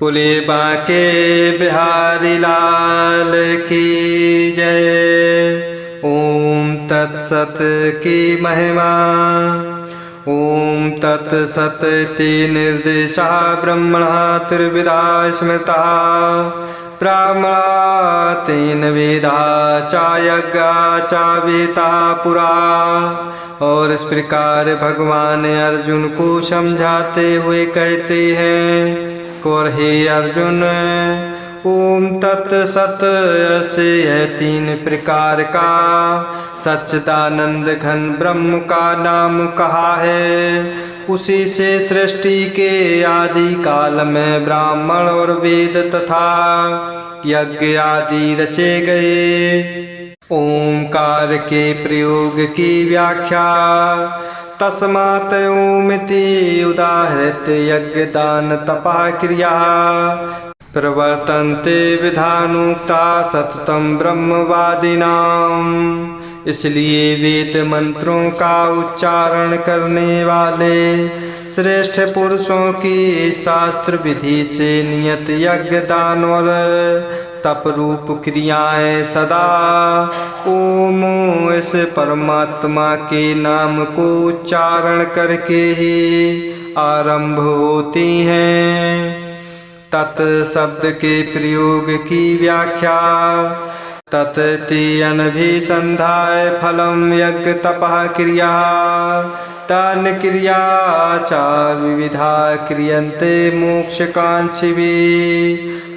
बोले बांके बिहारी लाल की जय। ओम तत्सत की महिमा। ओम तत्सत इति निर्देशा ब्रह्मणा त्रिविधा स्मृता ब्राह्मणा तेन वेदा च यज्ञा च वेता पुरा। और इस प्रकार भगवान अर्जुन को समझाते हुए कहते हैं और हे अर्जुन, ओम तत्सत से यह तीन प्रकार का सच्चिदानंद घन ब्रह्म का नाम कहा है। उसी से सृष्टि के आदि काल में ब्राह्मण और वेद तथा यज्ञ आदि रचे गए। ओंकार के प्रयोग की व्याख्या। तस्मात् ओमिति उदाहृत यज्ञ दान तपा क्रिया प्रवर्तन्ते विधानोक्ता सततम ब्रह्मवादिनाम। इसलिए वेद मंत्रों का उच्चारण करने वाले श्रेष्ठ पुरुषों की शास्त्र विधि से नियत यज्ञ दान और तप रूप क्रियाएं सदा ओम इस परमात्मा के नाम को उच्चारण करके ही आरंभ होती हैं। तत् शब्द के प्रयोग की व्याख्या। तत्ति अनभिसंधाय फलम यज्ञ तपः क्रिया तान क्रिया च विविधा क्रियन्ते मोक्षकांक्षिभिः।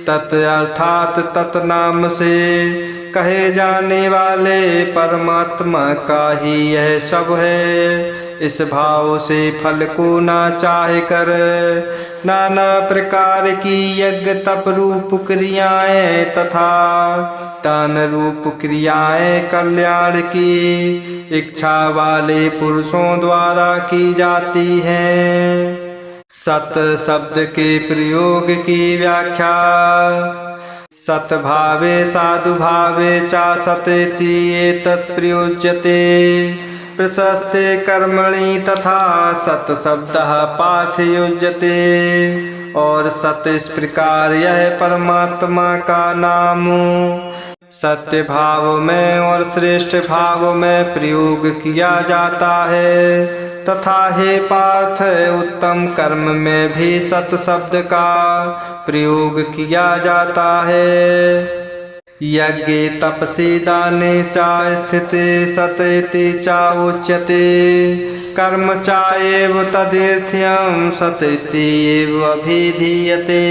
तत् अर्थात तत्नाम से कहे जाने वाले परमात्मा का ही यह सब है। इस भाव से फल को ना चाहे कर नाना प्रकार की यज्ञ तप रूप क्रियाएं तथा दान रूप क्रियाएं कल्याण की इच्छा वाले पुरुषों द्वारा की जाती हैं। सत शब्द के प्रयोग की व्याख्या। सत्भावे साधुभावे च सतेति एतत् प्रयुज्यते प्रशस्ते कर्मणि तथा सत शब्दः पार्थयुज्यते। और सत इस प्रकार यह परमात्मा का नाम सत्य भाव में और श्रेष्ठ भाव में प्रयोग किया जाता है तथा हे पार्थ उत्तम कर्म में भी सत शब्द का प्रयोग किया जाता है। यज्ञ तपसि दाने च स्थिते सत इति च उच्यते कर्म च एव तदीर्थ्यं सत इति एव अभिधीयते।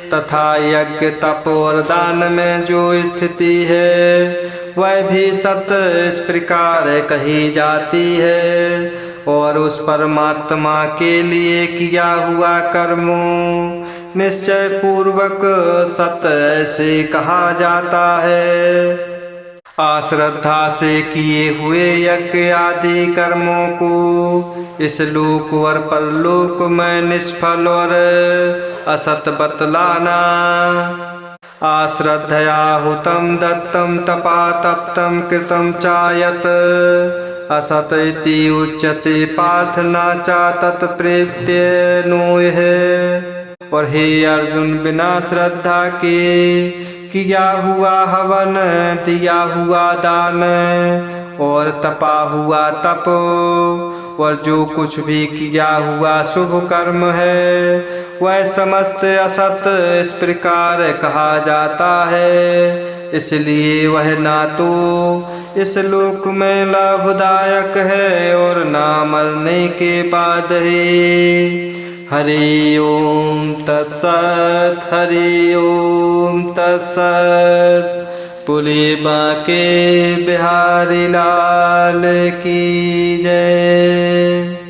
तथा यज्ञ तप और दान में जो स्थिति है वह भी सत इस प्रकार कही जाती है। और उस परमात्मा के लिए किया हुआ कर्म निश्चय पूर्वक सत से कहा जाता है। अश्रद्धा से किए हुए यज्ञ आदि कर्मों को इस लोक और परलोक में निष्फल और असत बतलाना। आश्रद्धया हुतम दत्तम तपा तप्तम कृतम चायत असत इति उच्यते पार्थ न च तत्प्रेत्य नोह। और हे अर्जुन, बिना श्रद्धा के किया हुआ हवन, दिया हुआ दान और तपा हुआ तप और जो कुछ भी किया हुआ शुभ कर्म है वह समस्त असत इस प्रकार कहा जाता है। इसलिए वह ना तो इस लोक में लाभदायक है और ना मरने के बाद ही। हरि ओम तत्सत। हरि ओम तत्सत। बोले बांके बिहारी लाल की जय।